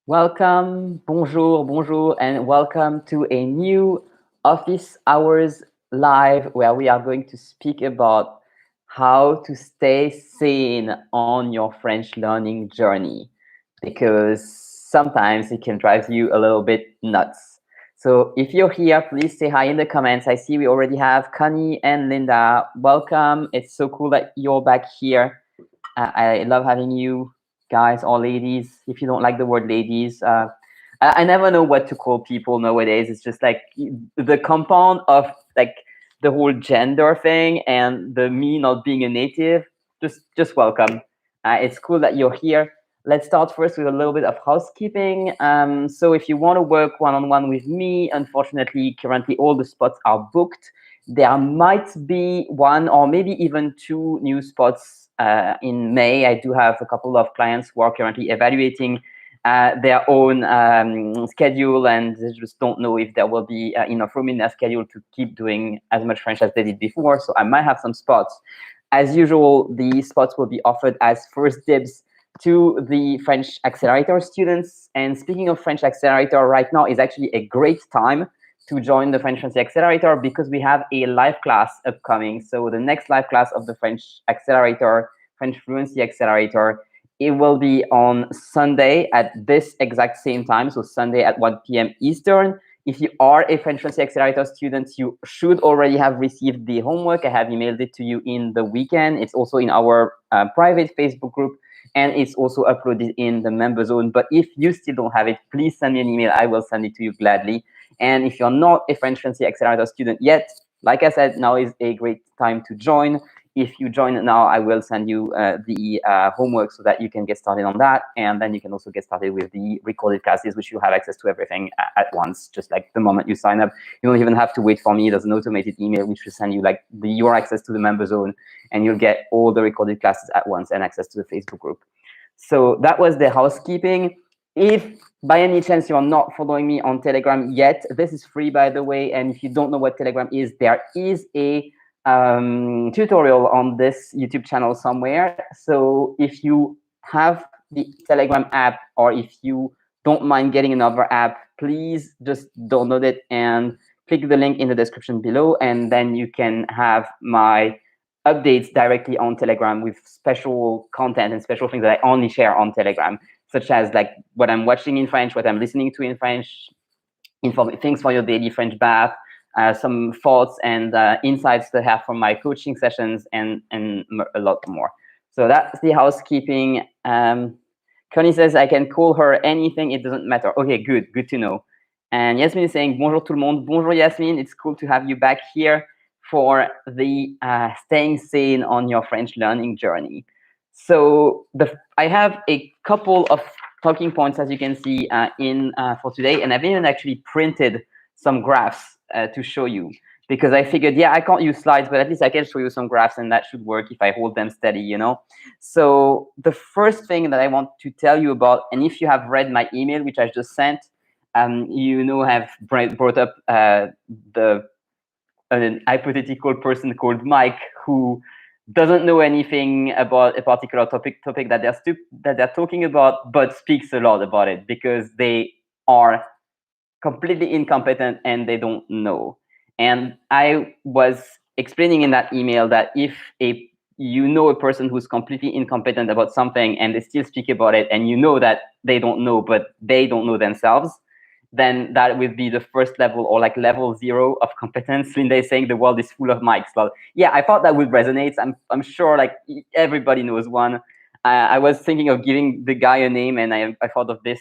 Welcome, bonjour, bonjour, and welcome to a new Office Hours Live where we are going to speak about how to stay sane on your French learning journey because sometimes it can drive you a little bit nuts. So if you're here, please say hi in the comments. I see we already have Connie and Linda. Welcome. It's so cool that you're back here. I love having you guys or ladies. If you don't like the word ladies, I never know what to call people nowadays. It's just like the compound of like the whole gender thing and the me not being a native. Just welcome. It's cool that you're here. Let's start first with a little bit of housekeeping. So if you want to work one-on-one with me, unfortunately, currently all the spots are booked. There might be one or maybe even two new spots in May. I do have a couple of clients who are currently evaluating their own schedule, and they just don't know if there will be enough room in their schedule to keep doing as much French as they did before. So I might have some spots. As usual, the spots will be offered as first dibs to the French Accelerator students. And speaking of French Accelerator, right now is actually a great time to join the French Fluency Accelerator because we have a live class upcoming. So the next live class of the French Accelerator, French Fluency Accelerator, it will be on Sunday at this exact same time. So Sunday at 1 p.m. Eastern. If you are a French Fluency Accelerator student, you should already have received the homework. I have emailed it to you in the weekend. It's also in our private Facebook group, and it's also uploaded in the member zone. But if you still don't have it, please send me an email. I will send it to you gladly. And if you're not a French Fluency Accelerator student yet, like I said, now is a great time to join. If you join now, I will send you the homework so that you can get started on that. And then you can also get started with the recorded classes, which you have access to everything at once, just like the moment you sign up. You don't even have to wait for me. There's an automated email which will send you like your access to the member zone, and you'll get all the recorded classes at once and access to the Facebook group. So that was the housekeeping. If by any chance you're not following me on Telegram yet, this is free, by the way. And if you don't know what Telegram is, there is a tutorial on this YouTube channel somewhere. So if you have the Telegram app, or if you don't mind getting another app, please just download it and click the link in the description below, and then you can have my updates directly on Telegram with special content and special things that I only share on Telegram, such as like what I'm watching in French, what I'm listening to in French, things for your daily French bath, some thoughts and insights that I have from my coaching sessions, and a lot more. So that's the housekeeping. Connie says I can call her anything, it doesn't matter. Okay, good to know. And Yasmin is saying bonjour tout le monde. Bonjour Yasmin, it's cool to have you back here for the staying sane on your French learning journey. So I have a couple of talking points, as you can see for today, and I've even actually printed some graphs to show you, because I figured, yeah, I can't use slides, but at least I can show you some graphs, and that should work if I hold them steady, you know? So the first thing that I want to tell you about, and if you have read my email, which I just sent, you know, I've brought up an hypothetical person called Mike who doesn't know anything about a particular topic that they're talking about, but speaks a lot about it because they are completely incompetent and they don't know. And I was explaining in that email that if you know a person who's completely incompetent about something and they still speak about it, and you know that they don't know, but they don't know themselves, then that would be the first level, or like level 0 of competence. Linda is saying the world is full of mics. Well, yeah, I thought that would resonate. I'm sure like everybody knows one. I was thinking of giving the guy a name, and I thought of this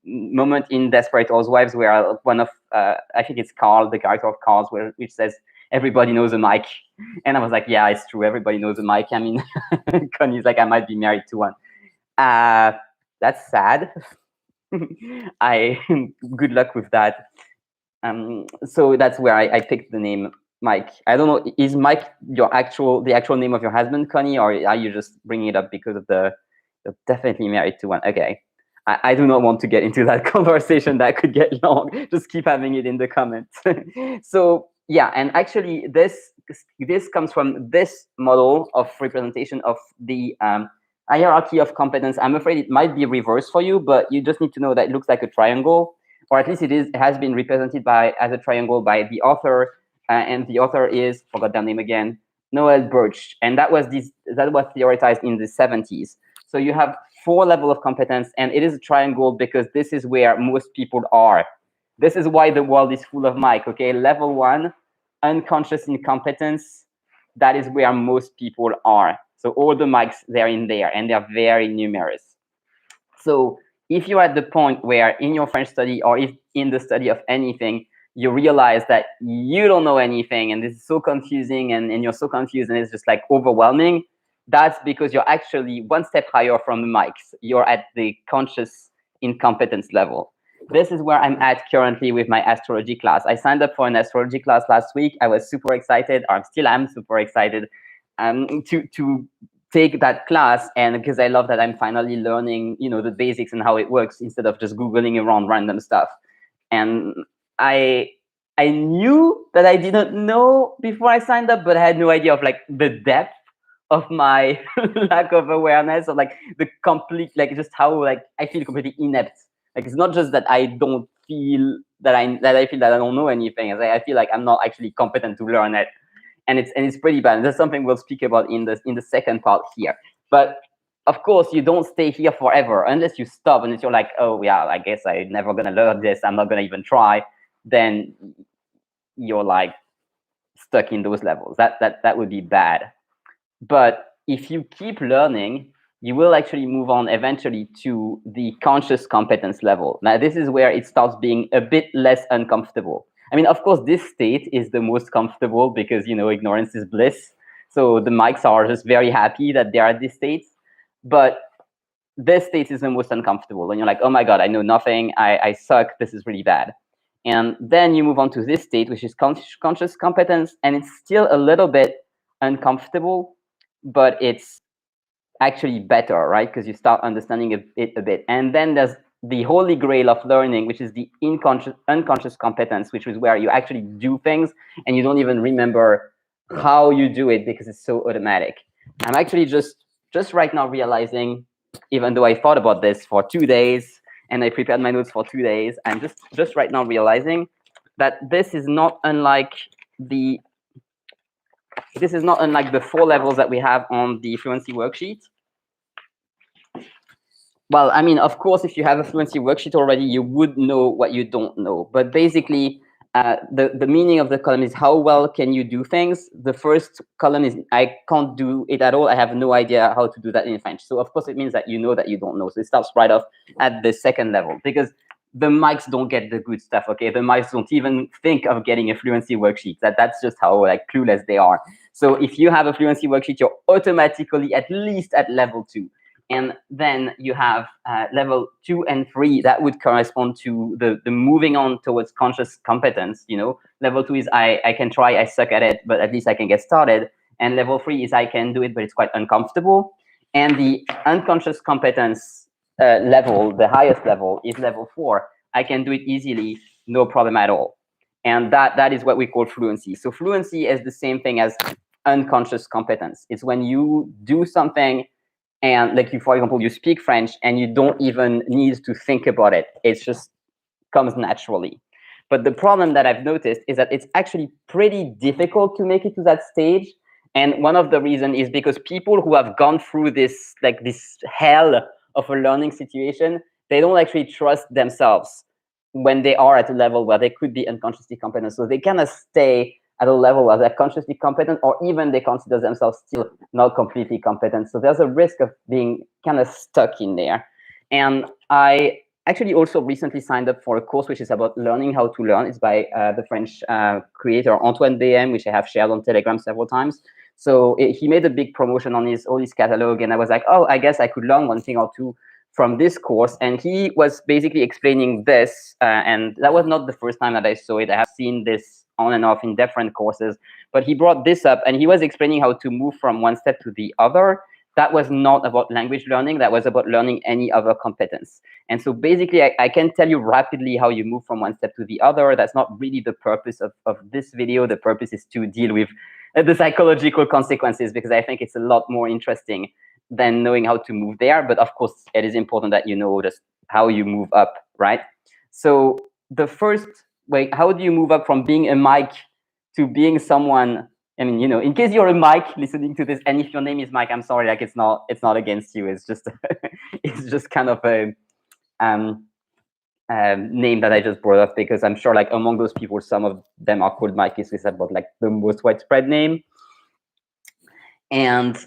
moment in Desperate Housewives where one of I think it's Carl, the character of Carl's, which says everybody knows a Mike, and I was like, yeah, it's true, everybody knows a Mike. I mean, Connie's like, I might be married to one. That's sad. Good luck with that. So that's where I picked the name Mike. I don't know, is Mike the actual name of your husband, Connie, or are you just bringing it up because of the definitely married to one? Okay, I do not want to get into that conversation. That could get long. Just keep having it in the comments. So yeah, and actually this comes from this model of representation of the hierarchy of competence, I'm afraid it might be reversed for you, but you just need to know that it looks like a triangle, or at least it has been represented as a triangle by the author, and the author is, forgot their name again, Noel Birch, and that was theorized in the 70s. So you have 4 levels of competence, and it is a triangle because this is where most people are. This is why the world is full of Mike. Okay, level 1, unconscious incompetence. That is where most people are. So all the mics, they're in there, and they're very numerous. So if you're at the point where in your French study, or if in the study of anything, you realize that you don't know anything, and this is so confusing, and you're so confused, and it's just like overwhelming, that's because you're actually one step higher from the mics. You're at the conscious incompetence level. This is where I'm at currently with my astrology class. I signed up for an astrology class last week. I was super excited, or still am super excited, to take that class, and because I love that I'm finally learning, the basics and how it works instead of just Googling around random stuff. And I knew that I didn't know before I signed up, but I had no idea of like the depth of my lack of awareness, of like the complete, like just how like I feel completely inept. Like it's not just that I don't feel that I feel that I don't know anything. I feel like I'm not actually competent to learn it, and it's pretty bad. And that's something we'll speak about in the second part here. But of course, you don't stay here forever unless you stop, unless you're like, oh yeah, I guess I'm never gonna learn this. I'm not gonna even try. Then you're like stuck in those levels. That would be bad. But if you keep learning, you will actually move on eventually to the conscious competence level. Now, this is where it starts being a bit less uncomfortable. I mean, of course, this state is the most comfortable because, ignorance is bliss. So the mics are just very happy that they're at this state. But this state is the most uncomfortable. When you're like, oh my God, I know nothing. I suck. This is really bad. And then you move on to this state, which is conscious competence. And it's still a little bit uncomfortable, but it's actually better, right? Because you start understanding it a bit. And then there's the holy grail of learning, which is the unconscious competence, which is where you actually do things and you don't even remember how you do it because it's so automatic. I'm actually just right now realizing, even though I thought about this for 2 days and I prepared my notes for 2 days, I'm just right now realizing that this is not unlike the 4 levels that we have on the fluency worksheet. Well, I mean, of course, if you have a fluency worksheet already, you would know what you don't know. But basically, the meaning of the column is how well can you do things. The first column is I can't do it at all. I have no idea how to do that in French. So, of course, it means that you know that you don't know. So it starts right off at the second level because the mics don't get the good stuff, okay? The mics don't even think of getting a fluency worksheet. That's just how like clueless they are. So if you have a fluency worksheet, you're automatically at least at level 2. And then you have level 2 and 3 that would correspond to the moving on towards conscious competence. Level 2 is I can try, I suck at it, but at least I can get started. And level 3 is I can do it, but it's quite uncomfortable. And the unconscious competence level, the highest level, is level 4. I can do it easily, no problem at all. And that is what we call fluency. So fluency is the same thing as unconscious competence. It's when you do something and like for example, you speak French and you don't even need to think about it. It just comes naturally. But the problem that I've noticed is that it's actually pretty difficult to make it to that stage. And one of the reasons is because people who have gone through this hell of a learning situation, they don't actually trust themselves when they are at a level where they could be unconsciously competent. So they kind of stay at a level where they're consciously competent, or even they consider themselves still not completely competent. So there's a risk of being kind of stuck in there. And I actually also recently signed up for a course which is about learning how to learn. It's by the French creator Antoine BM, which I have shared on Telegram several times. So he made a big promotion on all his catalog, and I was like, oh, I guess I could learn one thing or two from this course. And he was basically explaining this, and that was not the first time that I saw it. I have seen this on and off in different courses, but he brought this up and he was explaining how to move from one step to the other. That was not about language learning, that was about learning any other competence. And so basically I can tell you rapidly how you move from one step to the other. That's not really the purpose of this video. The purpose is to deal with the psychological consequences, because I think it's a lot more interesting than knowing how to move there. But of course, it is important that you know just how you move up, right? So the first way, how do you move up from being a Mike to being someone? I mean, in case you're a Mike listening to this, and if your name is Mike, I'm sorry, like it's not against you. It's just it's just kind of a name that I just brought up because I'm sure, like among those people, some of them are called Mike. It's about like the most widespread name. And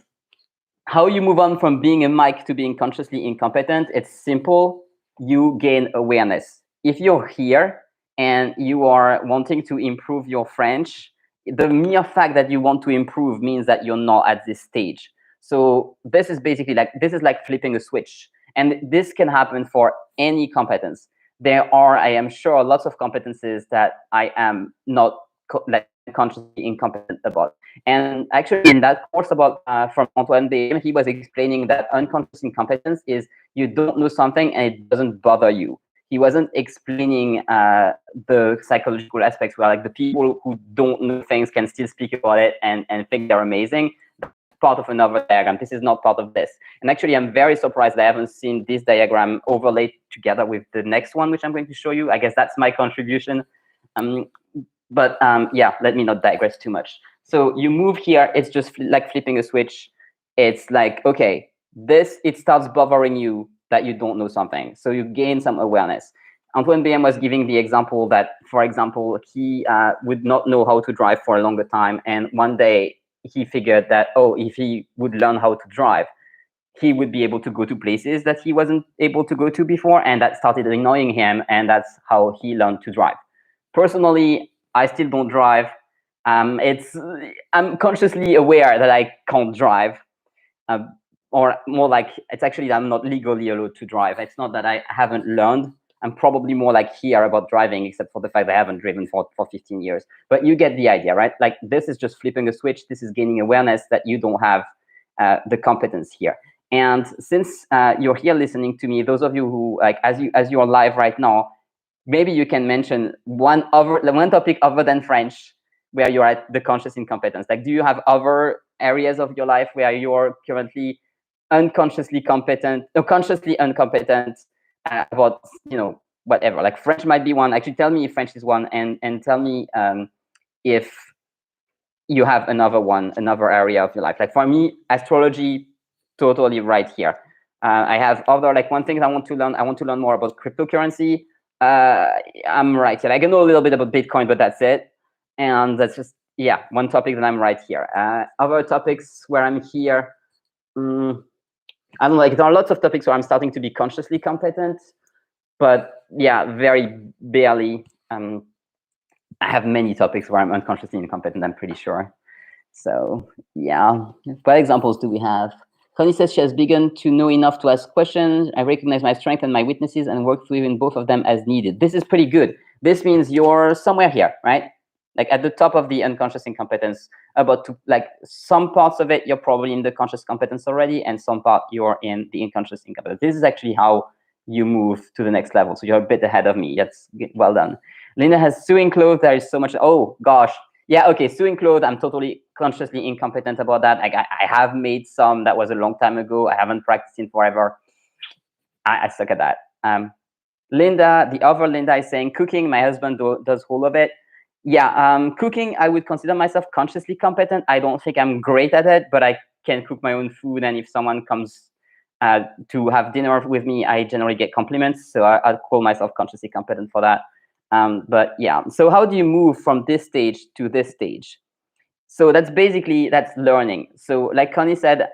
how you move on from being a Mike to being consciously incompetent? It's simple. You gain awareness. If you're here and you are wanting to improve your French, the mere fact that you want to improve means that you're not at this stage. So this is basically like flipping a switch. And this can happen for any competence. There are, I am sure, lots of competences that I am not consciously incompetent about. And actually, in that course about from Antoine BM, he was explaining that unconscious incompetence is you don't know something and it doesn't bother you. He wasn't explaining the psychological aspects where like the people who don't know things can still speak about it and think they're amazing. That's part of another diagram. This is not part of this. And actually, I'm very surprised that I haven't seen this diagram overlaid together with the next one, which I'm going to show you. I guess that's my contribution. But yeah, let me not digress too much. So you move here, it's just like flipping a switch. It's like, okay, it starts bothering you that you don't know something. So you gain some awareness. Antoine BM was giving the example that, for example, he would not know how to drive for a longer time. And one day he figured that, if he would learn how to drive, he would be able to go to places that he wasn't able to go to before. And that started annoying him. And that's how he learned to drive. Personally, I still don't drive. I'm consciously aware that I can't drive, or more like it's actually I'm not legally allowed to drive. It's not that I haven't learned. I'm probably more like here about driving, except for the fact that I haven't driven for 15 years. But you get the idea, right? Like this is just flipping a switch. This is gaining awareness that you don't have the competence here. And since you're here listening to me, those of you who like as you are live right now, maybe you can mention one topic other than French where you're at the conscious incompetence. Like, do you have other areas of your life where you're currently unconsciously competent or consciously incompetent about, whatever? Like French might be one. Actually, tell me if French is one, and tell me if you have another area of your life. Like for me, astrology, totally right here. I have other one thing I want to learn. I want to learn more about cryptocurrency. I'm right here. I can know a little bit about Bitcoin, but that's it. And that's just, one topic that I'm right here. Other topics where I'm here, I don't know, there are lots of topics where I'm starting to be consciously competent, but very barely. I have many topics where I'm unconsciously incompetent, I'm pretty sure. So what examples do we have? Connie says she has begun to know enough to ask questions. I recognize my strengths and my weaknesses and work within both of them as needed. This is pretty good. This means you're somewhere here, right? Like at the top of the unconscious incompetence, some parts of it, you're probably in the conscious competence already, and some part you're in the unconscious incompetence. This is actually how you move to the next level. So you're a bit ahead of me. That's well done. Linda has sewing clothes. There is so much. Oh, gosh. Yeah, okay, sewing clothes, I'm totally consciously incompetent about that. Like I have made some, that was a long time ago. I haven't practiced in forever. I suck at that. Linda, the other Linda is saying cooking. My husband does all of it. Cooking, I would consider myself consciously competent. I don't think I'm great at it, but I can cook my own food. And if someone comes to have dinner with me, I generally get compliments. So I'll call myself consciously competent for that. So how do you move from this stage to this stage? So that's learning. So like Connie said,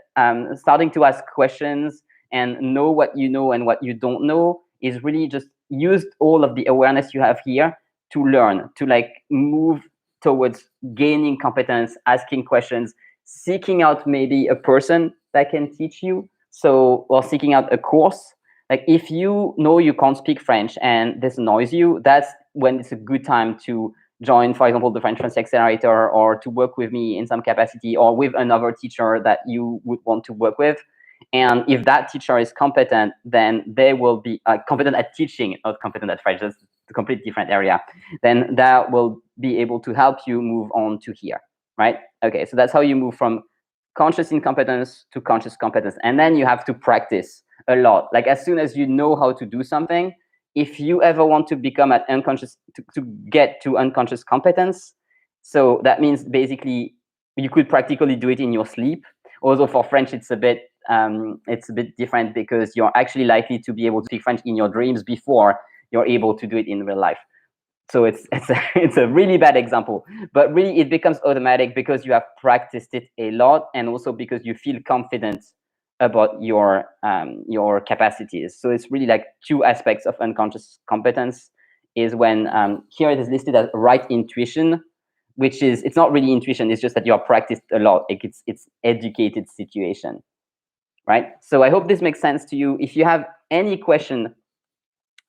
starting to ask questions and know what you know and what you don't know is really just use all of the awareness you have here to learn, to move towards gaining competence, asking questions, seeking out maybe a person that can teach you. Or seeking out a course. Like if you know you can't speak French and this annoys you, that's when it's a good time to join, for example, the French Fluency Accelerator, or to work with me in some capacity, or with another teacher that you would want to work with. And if that teacher is competent, then they will be competent at teaching, not competent at French. That's a completely different area. Then that will be able to help you move on to here, right? Okay, so that's how you move from conscious incompetence to conscious competence. And then you have to practice a lot. Like as soon as you know how to do something, if you ever want to become an unconscious, to get to unconscious competence, so that means basically you could practically do it in your sleep. Although for French, it's a bit different because you're actually likely to be able to speak French in your dreams before you're able to do it in real life. So it's a really bad example, but really it becomes automatic because you have practiced it a lot, and also because you feel confident about your capacities. So it's really like two aspects of unconscious competence. Is when here it is listed as right intuition, which is, it's not really intuition, it's just that you have practiced a lot. Like it's educated situation, right? So I hope this makes sense to you. If you have any question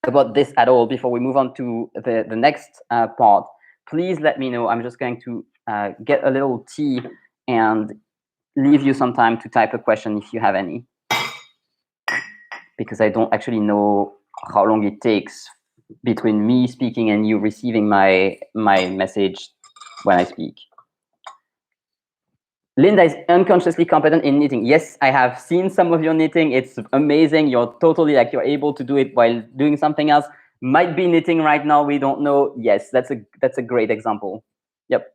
about this at all before we move on to the next part, please let me know. I'm just going to get a little tea and leave you some time to type a question if you have any, because I don't actually know how long it takes between me speaking and you receiving my message when I speak. Linda is unconsciously competent in knitting. Yes, I have seen some of your knitting. It's amazing. You're totally like, you're able to do it while doing something else. Might be knitting right now. We don't know. Yes, that's a great example. Yep.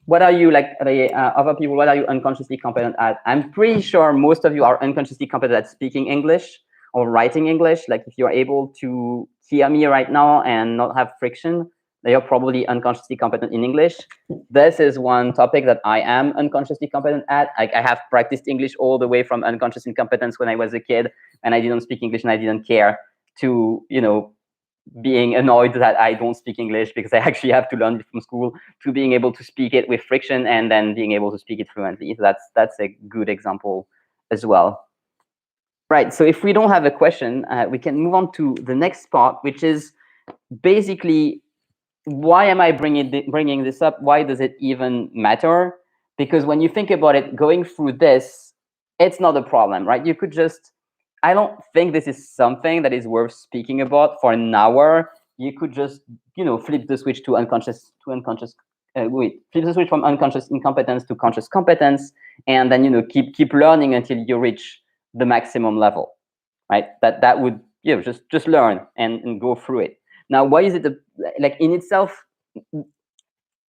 What are you, like the other people, what are you unconsciously competent at? I'm pretty sure most of you are unconsciously competent at speaking English or writing English. Like if you're able to hear me right now and not have friction, then you're probably unconsciously competent in English. This is one topic that I am unconsciously competent at. I have practiced English all the way from unconscious incompetence when I was a kid and I didn't speak English and I didn't care, to, you know, being annoyed that I don't speak English because I actually have to learn it from school, to being able to speak it with friction and then being able to speak it fluently. So that's a good example as well. Right, so if we don't have a question, we can move on to the next part, which is basically, why am I bringing this up? Why does it even matter? Because when you think about it, going through this, it's not a problem, right? You could just, I don't think this is something that is worth speaking about for an hour. You could just, you know, flip the switch to unconscious, flip the switch from unconscious incompetence to conscious competence, and then, you know, keep learning until you reach the maximum level, right? That would, you know, just learn and go through it. Now, why is it like in itself?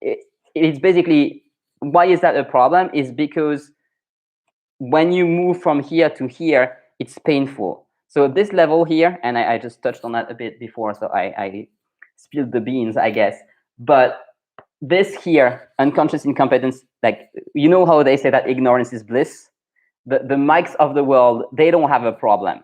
It's basically, why is that a problem? Is because when you move from here to here, it's painful. So this level here, and I just touched on that a bit before, so I spilled the beans, I guess. But this here, unconscious incompetence, like, you know how they say that ignorance is bliss? The mics of the world, they don't have a problem.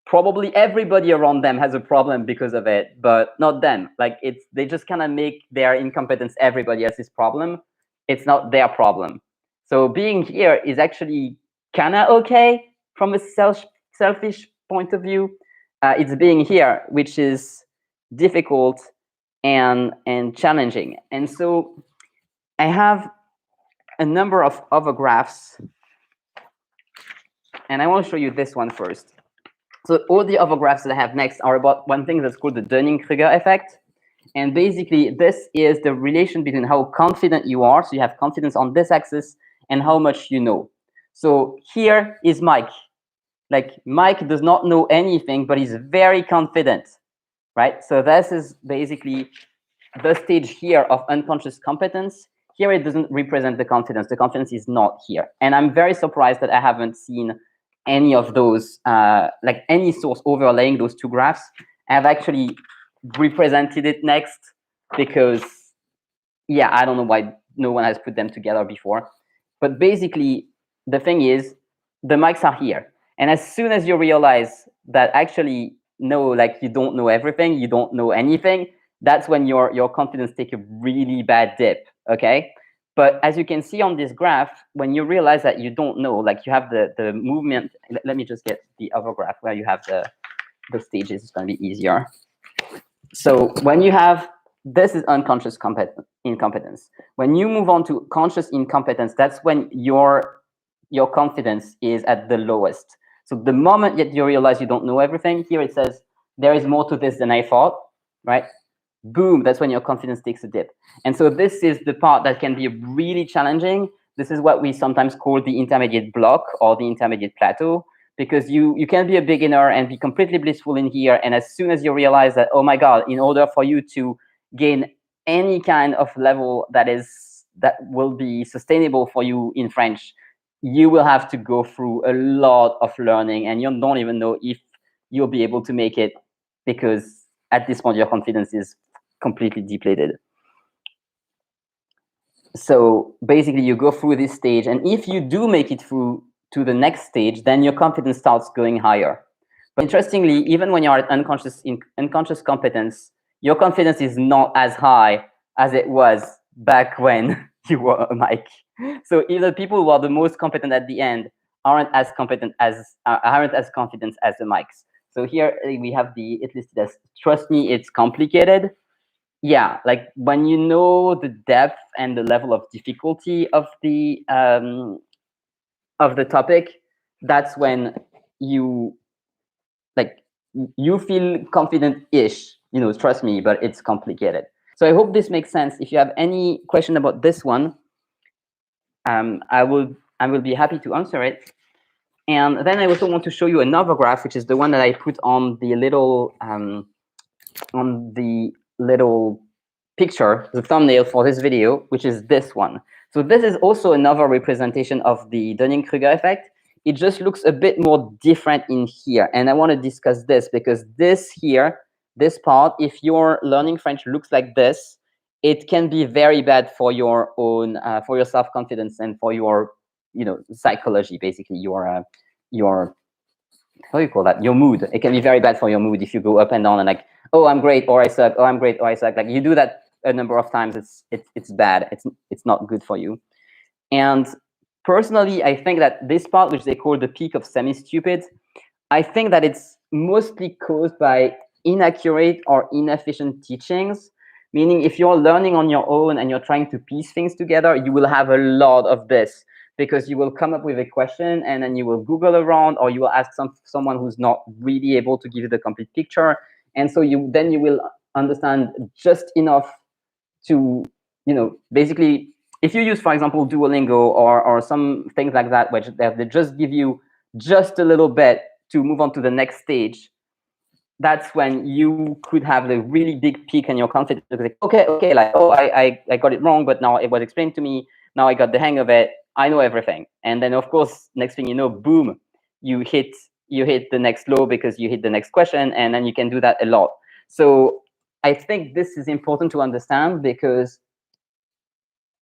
Probably everybody around them has a problem because of it, but not them. Like, they just kind of make their incompetence everybody else's problem. It's not their problem. So being here is actually kind of okay from a selfish point of view. It's being here which is difficult and challenging. And so I have a number of other graphs, and I want to show you this one first. So all the other graphs that I have next are about one thing that's called the Dunning-Krüger effect. And basically, this is the relation between how confident you are, so you have confidence on this axis, and how much you know. So here is Mike. Like, Mike does not know anything, but he's very confident, right? So this is basically the stage here of unconscious competence. Here it doesn't represent the confidence. The confidence is not here. And I'm very surprised that I haven't seen any of those, like any source overlaying those two graphs. I've actually represented it next because, yeah, I don't know why no one has put them together before. But basically, the thing is, the mics are here. And as soon as you realize that actually, no, like, you don't know everything, you don't know anything, that's when your confidence takes a really bad dip, okay? But as you can see on this graph, when you realize that you don't know, like, you have the movement. Let me just get the other graph where you have the stages. It's going to be easier. So when you have, this is unconscious incompetence. When you move on to conscious incompetence, that's when your confidence is at the lowest. So the moment that you realize you don't know everything, here it says, there is more to this than I thought, right? Boom, that's when your confidence takes a dip. And so this is the part that can be really challenging This is what we sometimes call the intermediate block or the intermediate plateau, because you can be a beginner and be completely blissful in here, and as soon as you realize that, oh my God, in order for you to gain any kind of level that will be sustainable for you in French, you will have to go through a lot of learning, and you don't even know if you'll be able to make it, because at this point your confidence is completely depleted. So basically you go through this stage, and if you do make it through to the next stage, then your confidence starts going higher. But interestingly, even when you're at unconscious competence, your confidence is not as high as it was back when you were a mic. So either people who are the most competent at the end aren't as confident as the mics. So here we have it listed as, trust me, it's complicated. Yeah, like when you know the depth and the level of difficulty of the topic, that's when you feel confident-ish. Trust me, but it's complicated. So I hope this makes sense. If you have any question about this one, I will be happy to answer it. And then I also want to show you another graph, which is the one that I put on the little picture, the thumbnail for this video, which is this one. So this is also another representation of the Dunning-Krüger effect. It just looks a bit more different in here. And I want to discuss this because this part, if your learning French looks like this, it can be very bad for your own, for your self-confidence and for your, psychology, basically, your how do you call that? Your mood. It can be very bad for your mood if you go up and down and like, oh, I'm great, or I suck. Oh, I'm great, or I suck. Like you do that a number of times, it's bad. It's not good for you. And personally, I think that this part, which they call the peak of semi-stupid, I think that it's mostly caused by inaccurate or inefficient teachings. Meaning, if you're learning on your own and you're trying to piece things together, you will have a lot of this, because you will come up with a question and then you will Google around, or you will ask someone who's not really able to give you the complete picture. And so you will understand just enough to, basically, if you use, for example, Duolingo or some things like that, which they just give you just a little bit to move on to the next stage, that's when you could have the really big peak in your confidence. Like, okay, like, oh, I got it wrong, but now it was explained to me. Now I got the hang of it. I know everything. And then, of course, next thing you know, boom, you hit the next low because you hit the next question, and then you can do that a lot. So I think this is important to understand, because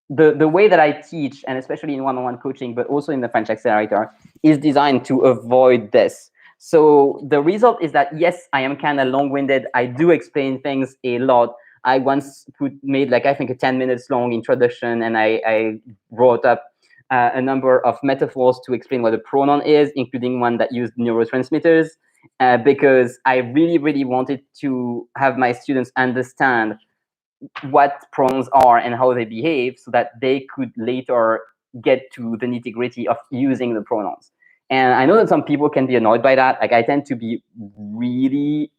the way that I teach, and especially in one-on-one coaching, but also in the French Accelerator, is designed to avoid this. So the result is that, yes, I am kind of long-winded. I do explain things a lot. I once made like, I think, a 10 minutes long introduction, and I wrote up a number of metaphors to explain what a pronoun is, including one that used neurotransmitters, because I really, really wanted to have my students understand what pronouns are and how they behave, so that they could later get to the nitty-gritty of using the pronouns. And I know that some people can be annoyed by that. Like, I tend to be really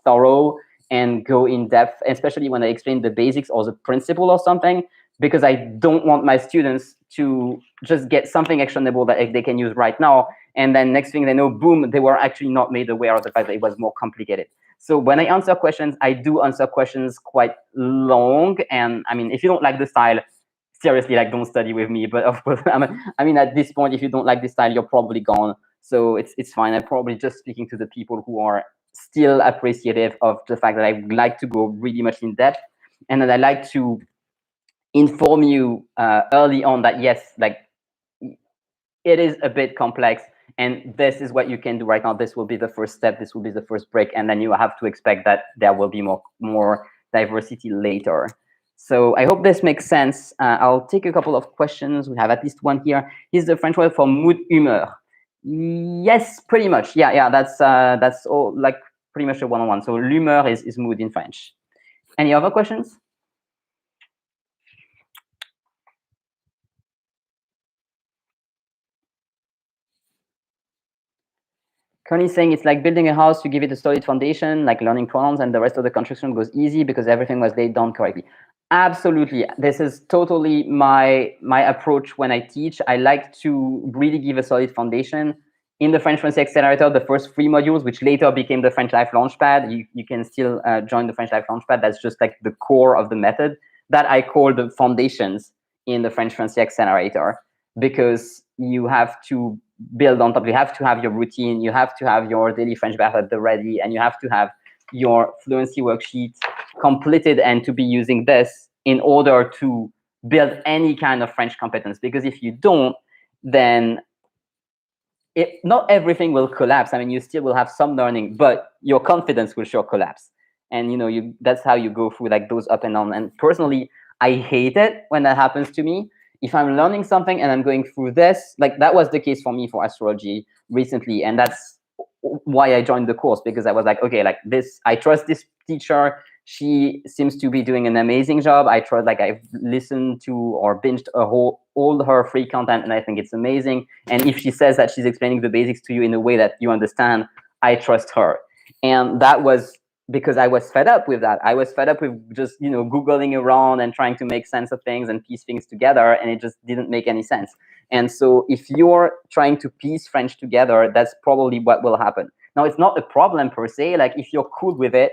thorough and go in depth, especially when I explain the basics or the principle or something, because I don't want my students to just get something actionable that they can use right now, and then next thing they know, boom, they were actually not made aware of the fact that it was more complicated. So when I answer questions, I do answer questions quite long. And I mean, if you don't like the style, seriously, like, don't study with me. But of course, I mean, at this point, if you don't like this style, you're probably gone. So it's fine. I'm probably just speaking to the people who are still appreciative of the fact that I like to go really much in depth, and that I like to inform you early on that, yes, like, it is a bit complex, and this is what you can do right now. This will be the first step. This will be the first break, and then you have to expect that there will be more diversity later. So I hope this makes sense. I'll take a couple of questions. We have at least one here. Is the French word for mood, humeur? Yes, pretty much. Yeah. That's all, like, pretty much a one-on-one. So l'humeur is mood in French. Any other questions? Connie's saying it's like building a house. You give it a solid foundation, like learning pronouns, and the rest of the construction goes easy because everything was laid down correctly. Absolutely. This is totally my approach when I teach. I like to really give a solid foundation. In the French Fluency Accelerator, the first 3 modules, which later became the French Life Launchpad, you can still join the French Life Launchpad. That's just like the core of the method that I call the foundations in the French Fluency Accelerator, because you have to build on top. You have to have your routine. You have to have your daily French bath at the ready, and you have to have your fluency worksheet completed and to be using this in order to build any kind of French competence. Because if you don't, then not everything will collapse. I mean, you still will have some learning, but your confidence will sure collapse. And that's how you go through like those up and down. And personally, I hate it when that happens to me. If I'm learning something and I'm going through this, like that was the case for me for astrology recently, and that's why I joined the course, because I was like, okay, like this, I trust this teacher. She seems to be doing an amazing job. I trust, like I've listened to or binged all her free content, and I think it's amazing. And if she says that she's explaining the basics to you in a way that you understand, I trust her. And that was because I was fed up with that. I was fed up with just Googling around and trying to make sense of things and piece things together, and it just didn't make any sense. And so if you're trying to piece French together, that's probably what will happen. Now, it's not a problem per se. Like if you're cool with it,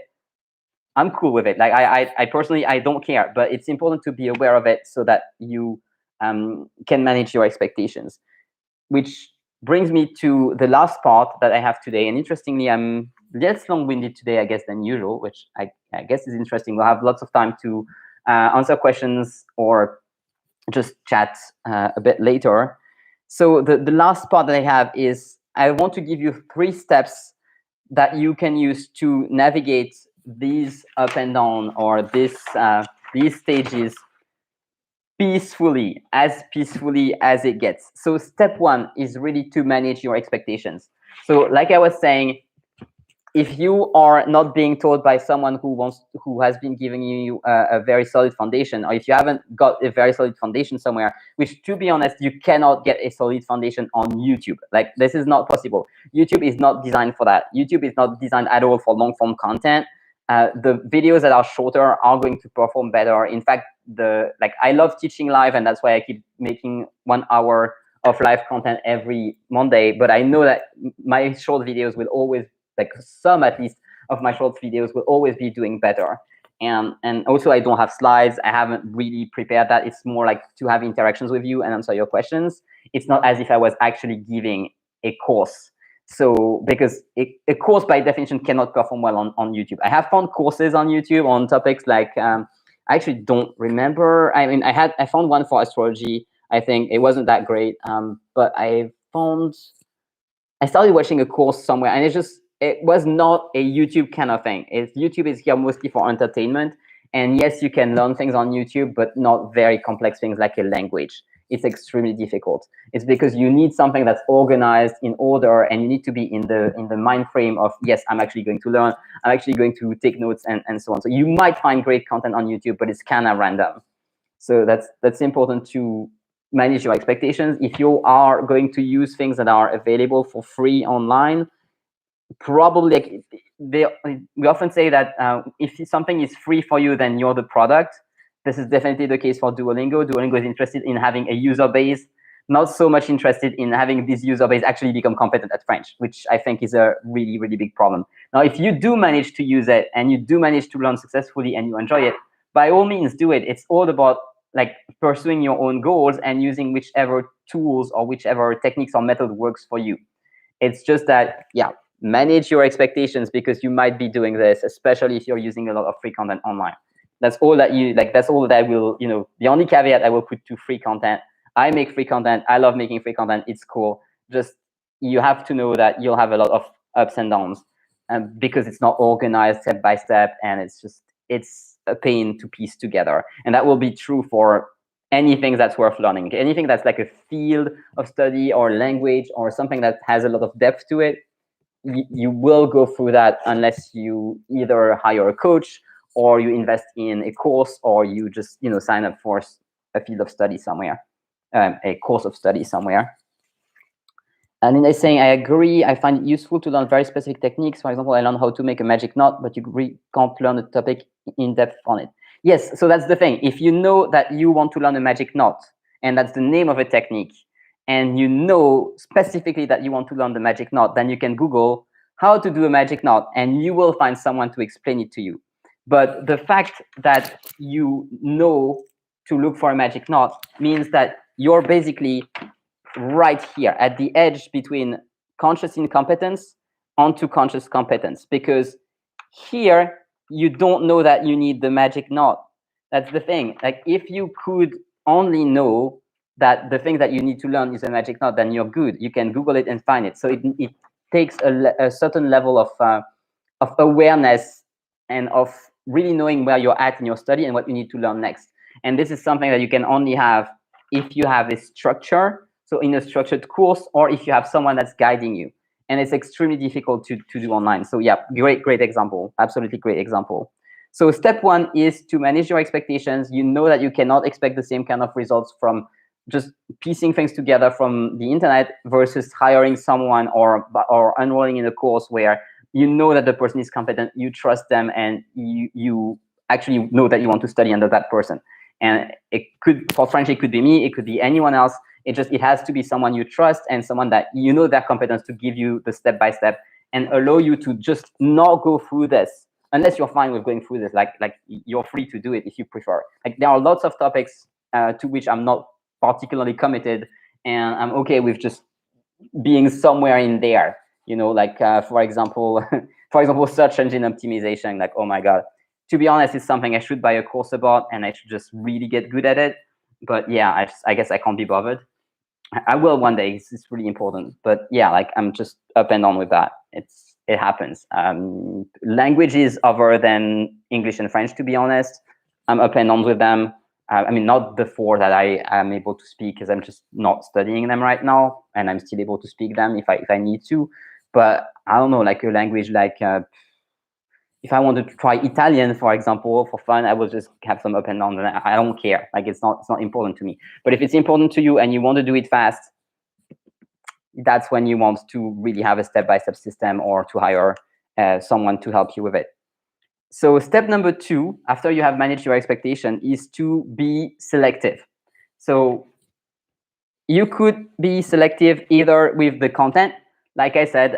I'm cool with it. Like I personally, I don't care, but it's important to be aware of it so that you can manage your expectations. Which brings me to the last part that I have today. And interestingly, I'm less long-winded today, I guess, than usual, which I guess is interesting. We'll have lots of time to answer questions or just chat a bit later. So the last part that I have is I want to give you 3 steps that you can use to navigate these up and down, or these stages peacefully as it gets. So step 1 is really to manage your expectations. So like I was saying, if you are not being taught by someone who has been giving you a very solid foundation, or if you haven't got a very solid foundation somewhere, which, to be honest, you cannot get a solid foundation on YouTube. Like, this is not possible. YouTube is not designed for that. YouTube is not designed at all for long form content. The videos that are shorter are going to perform better. In fact, I love teaching live, and that's why I keep making 1 hour of live content every Monday. But I know that my short videos will always, like some at least of my short videos, will always be doing better. And also, I don't have slides. I haven't really prepared that. It's more like to have interactions with you and answer your questions. It's not as if I was actually giving a course. So because a course by definition cannot perform well on YouTube. I have found courses on YouTube on topics like I actually don't remember. I mean, I found one for astrology. I think it wasn't that great, but I started watching a course somewhere, and it was not a YouTube kind of thing. YouTube is here mostly for entertainment, and yes, you can learn things on YouTube, but not very complex things like a language. It's extremely difficult. It's because you need something that's organized, in order, and you need to be in the mind frame of, yes, I'm actually going to learn, I'm actually going to take notes, and so on. So you might find great content on YouTube, but it's kind of random. So that's important to manage your expectations. If you are going to use things that are available for free online, probably we often say that if something is free for you, then you're the product. This is definitely the case for Duolingo. Duolingo is interested in having a user base, not so much interested in having this user base actually become competent at French, which I think is a really, really big problem. Now, if you do manage to use it and you do manage to learn successfully and you enjoy it, by all means do it. It's all about like pursuing your own goals and using whichever tools or whichever techniques or method works for you. It's just that, yeah, manage your expectations, because you might be doing this, especially if you're using a lot of free content online. That's all that that's all that I will, the only caveat I will put to free content. I make free content. I love making free content. It's cool. Just, you have to know that you'll have a lot of ups and downs, because it's not organized step by step, and it's a pain to piece together. And that will be true for anything that's worth learning. Anything that's like a field of study or language or something that has a lot of depth to it, you will go through that unless you either hire a coach, or you invest in a course, or you just sign up for a field of study somewhere, a course of study somewhere. And then they're saying, I agree. I find it useful to learn very specific techniques. For example, I learned how to make a magic knot, but you really can't learn a topic in depth on it. Yes, so that's the thing. If you know that you want to learn a magic knot, and that's the name of a technique, and you know specifically that you want to learn the magic knot, then you can Google how to do a magic knot, and you will find someone to explain it to you. But the fact that you know to look for a magic knot means that you're basically right here at the edge between conscious incompetence onto conscious competence, because here you don't know that you need the magic knot. That's the thing. Like, if you could only know that the thing that you need to learn is a magic knot, then you're good. You can Google it and find it. So it takes a certain level of awareness and of really knowing where you're at in your study and what you need to learn next. And this is something that you can only have if you have a structure, so in a structured course, or if you have someone that's guiding you. And it's extremely difficult to do online. So yeah, great example. Absolutely great example. So step one is to manage your expectations. You know that you cannot expect the same kind of results from just piecing things together from the internet versus hiring someone or enrolling in a course where you know that the person is competent, you trust them, and you actually know that you want to study under that person. And it could, for French, it could be me, it could be anyone else. It has to be someone you trust and someone that you know their competence to give you the step-by-step and allow you to just not go through this unless you're fine with going through this. Like you're free to do it if you prefer. Like, there are lots of topics to which I'm not particularly committed, and I'm okay with just being somewhere in there. Like for example, search engine optimization. Like, oh my god, to be honest, it's something I should buy a course about, and I should just really get good at it. But yeah, I guess I can't be bothered. I will one day. It's really important. But yeah, like, I'm just up and on with that. It happens. Languages other than English and French, to be honest, I'm up and on with them. I mean, not the four that I am able to speak, because I'm just not studying them right now, and I'm still able to speak them if I need to. But I don't know, like a language like if I wanted to try Italian, for example, for fun, I will just have some up and down. I don't care. Like, it's not important to me. But if it's important to you and you want to do it fast, that's when you want to really have a step-by-step system, or to hire someone to help you with it. So step number 2, after you have managed your expectation, is to be selective. So you could be selective either with the content. Like I said,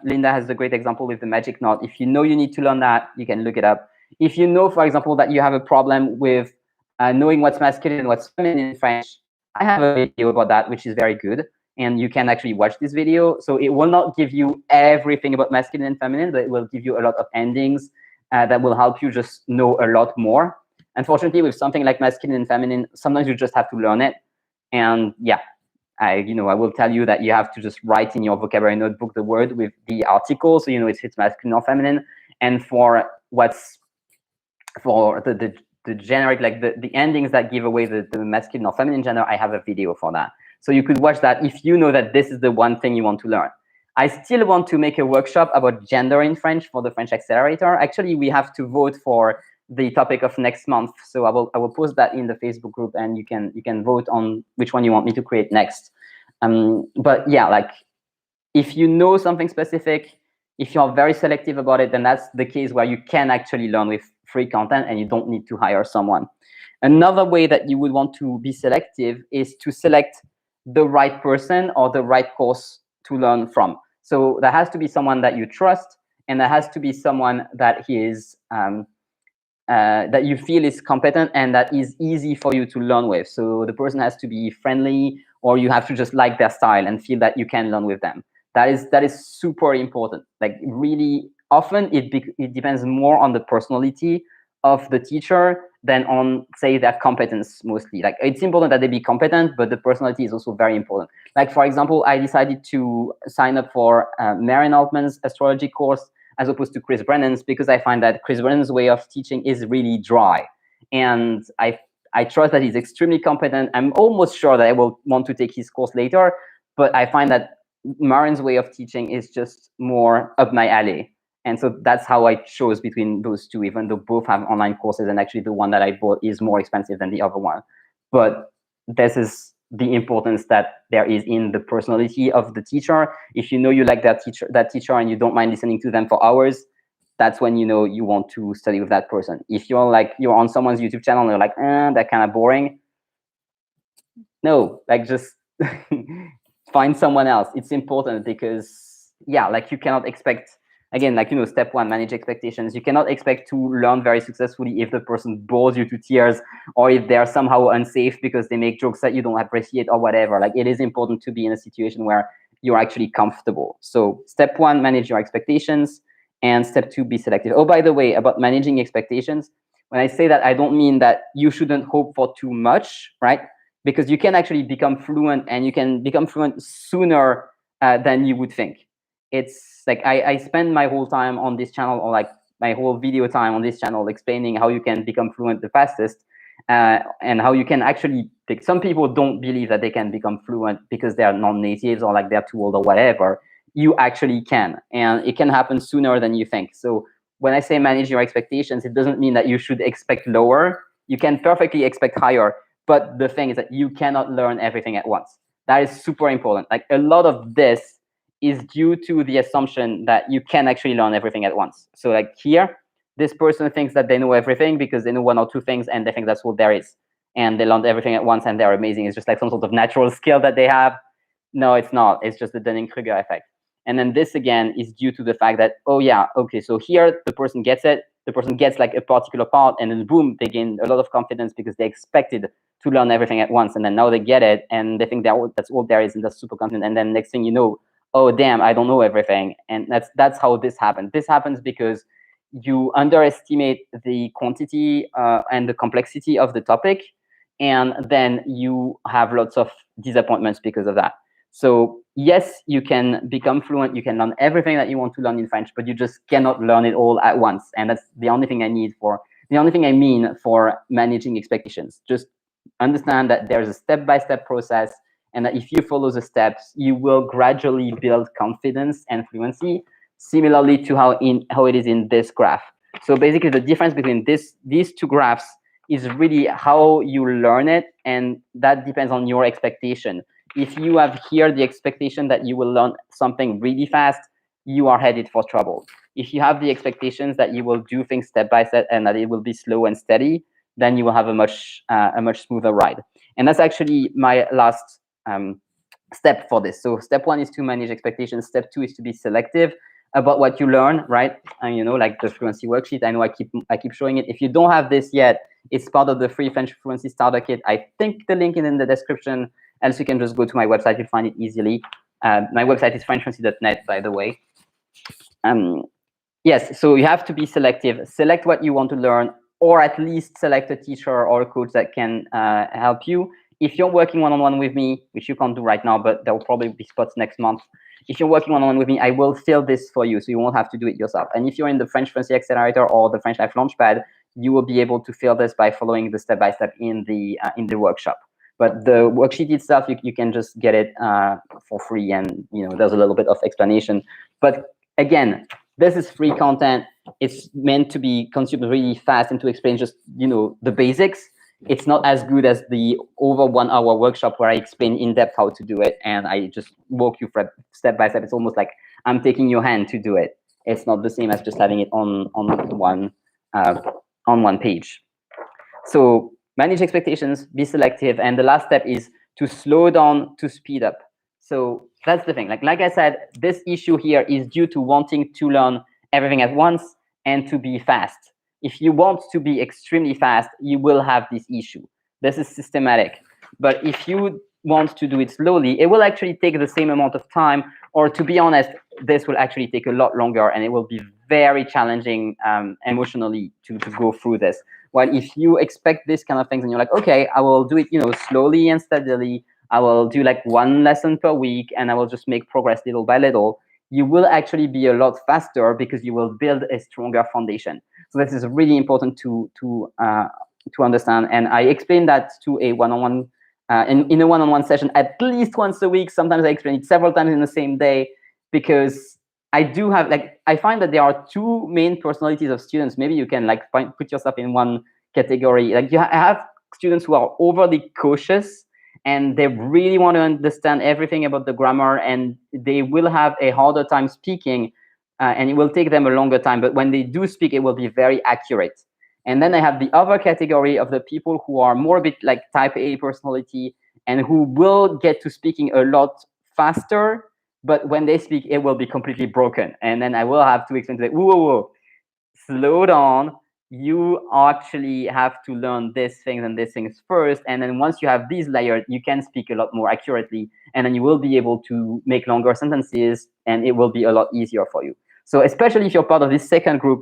Linda has a great example with the magic knot. If you know you need to learn that, you can look it up. If you know, for example, that you have a problem with knowing what's masculine and what's feminine in French, I have a video about that, which is very good. And you can actually watch this video. So it will not give you everything about masculine and feminine, but it will give you a lot of endings that will help you just know a lot more. Unfortunately, with something like masculine and feminine, sometimes you just have to learn it. And yeah, I will tell you that you have to just write in your vocabulary notebook the word with the article, so if it's masculine or feminine. And for the generic, like the endings that give away the masculine or feminine gender, I have a video for that. So you could watch that if you know that this is the one thing you want to learn. I still want to make a workshop about gender in French for the French Accelerator. Actually, we have to vote for the topic of next month. So I will post that in the Facebook group, and you can vote on which one you want me to create next. But yeah, like, if you know something specific, if you're very selective about it, then that's the case where you can actually learn with free content and you don't need to hire someone. Another way that you would want to be selective is to select the right person or the right course to learn from. So there has to be someone that you trust, and there has to be someone that is that you feel is competent and that is easy for you to learn with. So the person has to be friendly, or you have to just like their style and feel that you can learn with them. That is super important. Like, really often it depends more on the personality of the teacher than on, say, their competence mostly. Like, it's important that they be competent, but the personality is also very important. Like, for example, I decided to sign up for Maren Altman's astrology course as opposed to Chris Brennan's, because I find that Chris Brennan's way of teaching is really dry. And I trust that he's extremely competent. I'm almost sure that I will want to take his course later, but I find that Maren's way of teaching is just more up my alley. And so that's how I chose between those two, even though both have online courses, and actually the one that I bought is more expensive than the other one. But this is the importance that there is in the personality of the teacher. If you know you like that teacher and you don't mind listening to them for hours, that's when you know you want to study with that person. If you're on someone's YouTube channel and you're like, that kind of boring, no, like just find someone else. It's important because yeah, like you cannot expect, again, like, step one, manage expectations. You cannot expect to learn very successfully if the person bores you to tears, or if they're somehow unsafe because they make jokes that you don't appreciate or whatever. Like, it is important to be in a situation where you're actually comfortable. So step one, manage your expectations. And step two, be selective. Oh, by the way, about managing expectations, when I say that, I don't mean that you shouldn't hope for too much, right? Because you can actually become fluent, and you can become fluent sooner than you would think. It's like I spend my whole time on this channel, or like my whole video time on this channel, explaining how you can become fluent the fastest, and how you can actually pick. Some people don't believe that they can become fluent because they are non-natives, or like they're too old or whatever. You actually can, and it can happen sooner than you think. So when I say manage your expectations, it doesn't mean that you should expect lower. You can perfectly expect higher. But the thing is that you cannot learn everything at once. That is super important. Like, a lot of this is due to the assumption that you can actually learn everything at once. So like here, this person thinks that they know everything because they know one or two things and they think that's what there is. And they learned everything at once and they're amazing. It's just like some sort of natural skill that they have. No, it's not. It's just the Dunning-Krüger effect. And then this again is due to the fact that, oh yeah, okay, so here the person gets it. The person gets like a particular part, and then boom, they gain a lot of confidence because they expected to learn everything at once, and then now they get it and they think that's all there is, and that's super confident. And then next thing you know, oh damn, I don't know everything. And that's how this happens. This happens because you underestimate the quantity and the complexity of the topic, and then you have lots of disappointments because of that. So yes, you can become fluent, you can learn everything that you want to learn in French, but you just cannot learn it all at once. And that's the only thing I mean for managing expectations. Just understand that there's a step-by-step process, and that if you follow the steps, you will gradually build confidence and fluency, similarly to how it is in this graph. So basically, the difference between these two graphs is really how you learn it, and that depends on your expectation. If you have here the expectation that you will learn something really fast, you are headed for trouble. If you have the expectations that you will do things step by step and that it will be slow and steady, then you will have a much smoother ride. And that's actually my last step for this. So step one is to manage expectations. Step two is to be selective about what you learn, right? And like the fluency worksheet, I know I keep showing it. If you don't have this yet, it's part of the free French fluency starter kit. I think the link is in the description. Else you can just go to my website, you'll find it easily. My website is frenchfluency.net, by the way. Yes, so you have to be selective. Select what you want to learn, or at least select a teacher or a coach that can help you. If you're working one-on-one with me, which you can't do right now, but there will probably be spots next month. If you're working one-on-one with me, I will fill this for you, so you won't have to do it yourself. And if you're in the French Fluency Accelerator or the French Life Launchpad, you will be able to fill this by following the step-by-step in the workshop. But the worksheet itself, you can just get it for free, and there's a little bit of explanation. But again, this is free content. It's meant to be consumed really fast and to explain just the basics. It's not as good as the over 1 hour workshop where I explain in depth how to do it, and I just walk you through step by step. It's almost like I'm taking your hand to do it. It's not the same as just having it on one page. So manage expectations, be selective, and the last step is to slow down to speed up. So that's the thing. Like I said, this issue here is due to wanting to learn everything at once and to be fast. If you want to be extremely fast, you will have this issue. This is systematic. But if you want to do it slowly, it will actually take the same amount of time, or to be honest, this will actually take a lot longer, and it will be very challenging emotionally to go through this. While if you expect this kind of things and you're like, okay, I will do it, slowly and steadily, I will do like 1 lesson per week, and I will just make progress little by little, you will actually be a lot faster because you will build a stronger foundation. So this is really important to understand. And I explain that to a one-on-one, in a one-on-one session at least once a week. Sometimes I explain it several times in the same day, because I do have, I find that there are two main personalities of students. Maybe you can put yourself in one category. I have students who are overly cautious, and they really want to understand everything about the grammar, and they will have a harder time speaking. and it will take them a longer time. But when they do speak, it will be very accurate. And then I have the other category of the people who are more a bit like type A personality and who will get to speaking a lot faster. But when they speak, it will be completely broken. And then I will have to explain to them, whoa, whoa, whoa, slow down. You actually have to learn these things and these things first. And then once you have these layers, you can speak a lot more accurately. And then you will be able to make longer sentences and it will be a lot easier for you. So especially if you're part of this second group,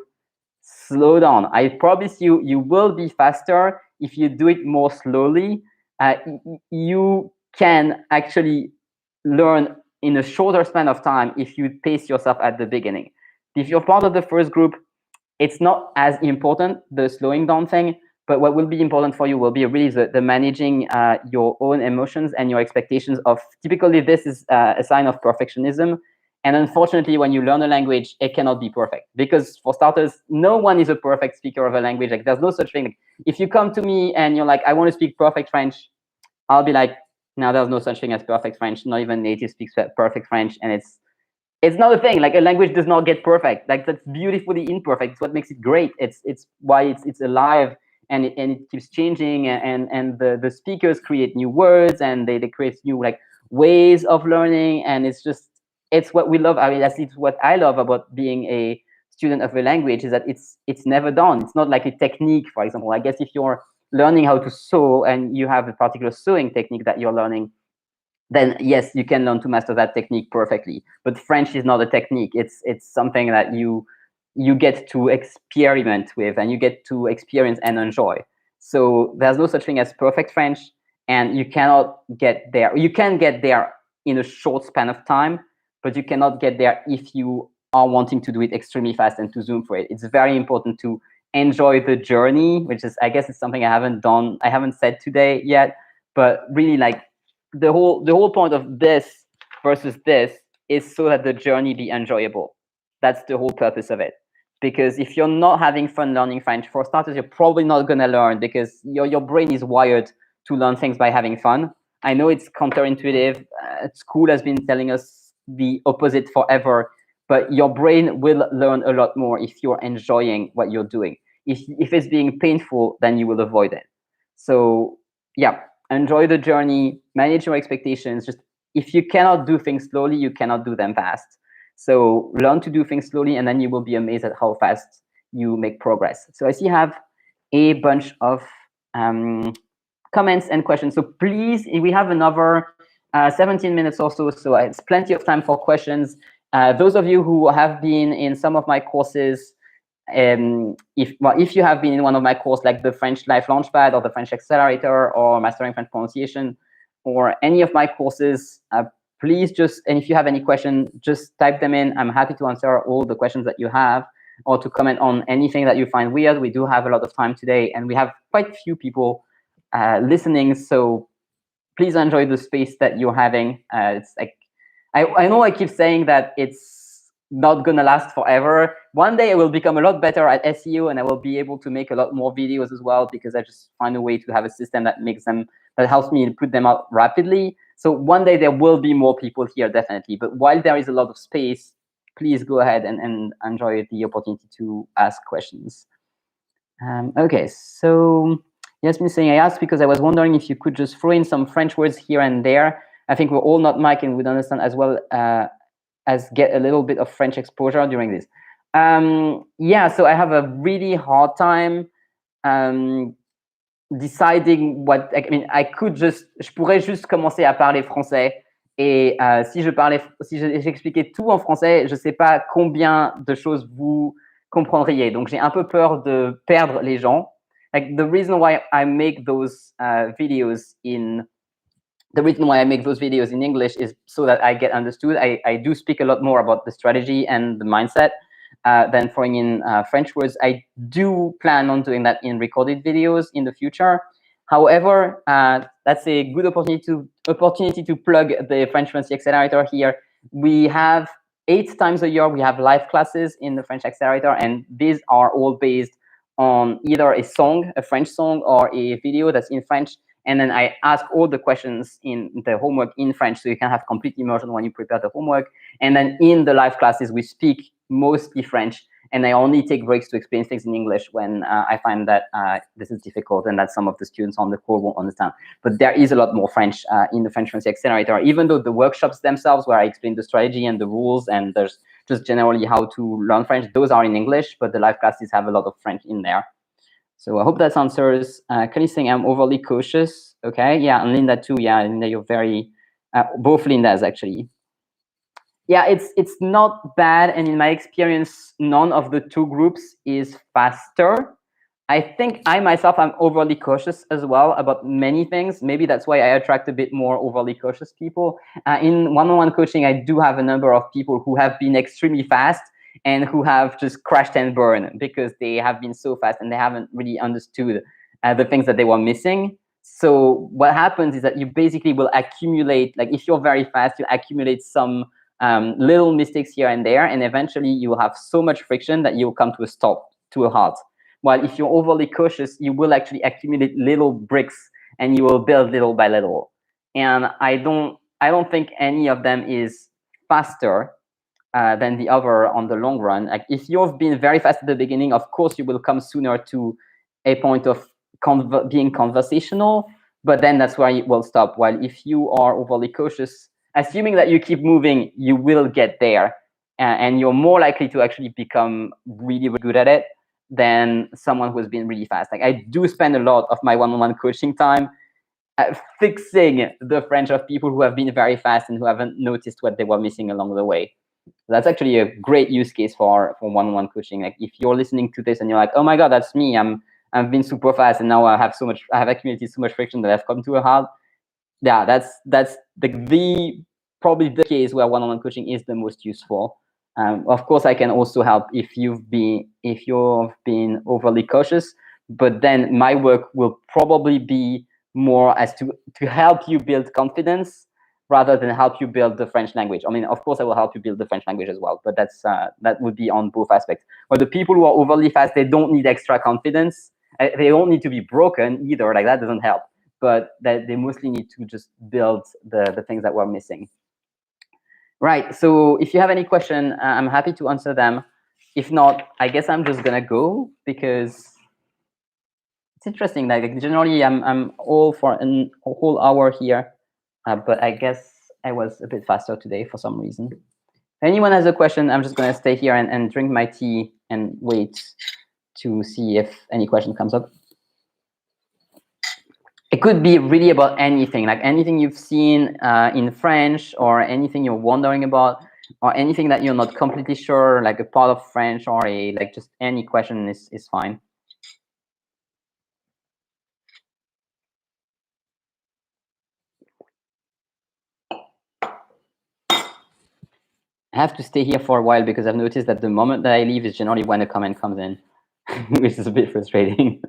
slow down. I promise you, you will be faster if you do it more slowly. You can actually learn in a shorter span of time if you pace yourself at the beginning. If you're part of the first group, it's not as important, the slowing down thing, but what will be important for you will be really the managing your own emotions and your expectations of, typically this is a sign of perfectionism. And unfortunately, when you learn a language, it cannot be perfect because for starters, no one is a perfect speaker of a language. Like there's no such thing. Like, if you come to me and you're like, I want to speak perfect French, I'll be like, no, there's no such thing as perfect French. Not even native speaks perfect French. And it's not a thing. Like a language does not get perfect. Like that's beautifully imperfect. It's what makes it great. It's why it's alive and it keeps changing. And the speakers create new words and they create new like ways of learning. And it's what we love. I mean, that's what I love about being a student of a language is that it's never done. It's not like a technique, for example. I guess if you're learning how to sew and you have a particular sewing technique that you're learning, then yes, you can learn to master that technique perfectly. But French is not a technique. It's something that you get to experiment with and you get to experience and enjoy. So there's no such thing as perfect French, and you cannot get there. You can get there in a short span of time, but you cannot get there if you are wanting to do it extremely fast and to zoom for it. It's very important to enjoy the journey, which is, I guess, it's something I haven't said today yet, but really like the whole point of this versus this is so that the journey be enjoyable. That's the whole purpose of it. Because if you're not having fun learning French, for starters, you're probably not going to learn because your brain is wired to learn things by having fun. I know it's counterintuitive. School has been telling us the opposite forever, but your brain will learn a lot more if you're enjoying what you're doing. If it's being painful, then you will avoid it. So yeah, enjoy the journey, manage your expectations. Just if you cannot do things slowly, you cannot do them fast. So learn to do things slowly, and then you will be amazed at how fast you make progress. So I see you have a bunch of comments and questions. So please, we have another 17 minutes or so it's plenty of time for questions. Those of you who have been in some of my courses, if you have been in one of my courses, like the French Life Launchpad or the French Accelerator or Mastering French Pronunciation or any of my courses, please and if you have any questions, just type them in. I'm happy to answer all the questions that you have or to comment on anything that you find weird. We do have a lot of time today and we have quite a few people listening. So please enjoy the space that you're having. It's like, I know I keep saying that it's not gonna last forever. One day I will become a lot better at SEO and I will be able to make a lot more videos as well because I just find a way to have a system that helps me put them out rapidly. So one day there will be more people here, definitely. But while there is a lot of space, please go ahead and enjoy the opportunity to ask questions. Okay, so Yasmin saying, I asked because I was wondering if you could just throw in some French words here and there. I think we're all not Mike and would understand as well as get a little bit of French exposure during this. Yeah, so I have a really hard time deciding what. I mean, je pourrais juste commencer à parler français et si j'expliquais tout en français, je sais pas combien de choses vous comprendriez. Donc j'ai un peu peur de perdre les gens. Like the reason why I make those videos in English is so that I get understood. I do speak a lot more about the strategy and the mindset than throwing in French words. I do plan on doing that in recorded videos in the future. However, that's a good opportunity to plug the French Fluency Accelerator here. We have 8 times a year, we have live classes in the French Accelerator, and these are all based on either a French song, or a video that's in French. And then I ask all the questions in the homework in French, so you can have complete immersion when you prepare the homework. And then in the live classes, we speak mostly French, and I only take breaks to explain things in English when I find that this is difficult and that some of the students on the call won't understand. But there is a lot more French in the French Fluency Accelerator, even though the workshops themselves, where I explain the strategy and the rules, and there's just generally how to learn French, those are in English, but the live classes have a lot of French in there. So I hope that answers. Kelly saying I'm overly cautious. Okay, yeah, and Linda too. Yeah, Linda, you're very, both Lindas actually. Yeah, it's not bad, and in my experience, none of the two groups is faster. I think I myself am overly cautious as well about many things. Maybe that's why I attract a bit more overly cautious people. In one-on-one coaching, I do have a number of people who have been extremely fast and who have just crashed and burned because they have been so fast and they haven't really understood the things that they were missing. So what happens is that you basically will accumulate, like if you're very fast, you accumulate some little mistakes here and there, and eventually you will have so much friction that you'll come to a stop, to a halt. While if you're overly cautious, you will actually accumulate little bricks and you will build little by little. And I don't think any of them is faster than the other on the long run. Like if you've been very fast at the beginning, of course you will come sooner to a point of being conversational, but then that's where it will stop. While if you are overly cautious, assuming that you keep moving, you will get there, and you're more likely to actually become really, really good at it than someone who's been really fast. Like I do spend a lot of my one-on-one coaching time fixing the French of people who have been very fast and who haven't noticed what they were missing along the way. That's actually a great use case for one-on-one coaching. Like if you're listening to this and you're like, oh my God, that's me. I've been super fast and now I have accumulated so much friction that I've come to a halt. Yeah, that's probably the case where one-on-one coaching is the most useful. Of course, I can also help if you've been overly cautious, but then my work will probably be more as to help you build confidence rather than help you build the French language. I mean, of course, I will help you build the French language as well, but that would be on both aspects. But the people who are overly fast, they don't need extra confidence. They don't need to be broken either. Like that doesn't help. But that they mostly need to just build the things that we're missing. Right, so if you have any question, I'm happy to answer them. If not, I guess I'm just gonna go because it's interesting. Like generally, I'm all for a whole hour here, but I guess I was a bit faster today for some reason. If anyone has a question, I'm just gonna stay here and drink my tea and wait to see if any question comes up. It could be really about anything, like anything you've seen in French, or anything you're wondering about, or anything that you're not completely sure, like a part of French, or like just any question is fine. I have to stay here for a while because I've noticed that the moment that I leave is generally when a comment comes in, which is a bit frustrating.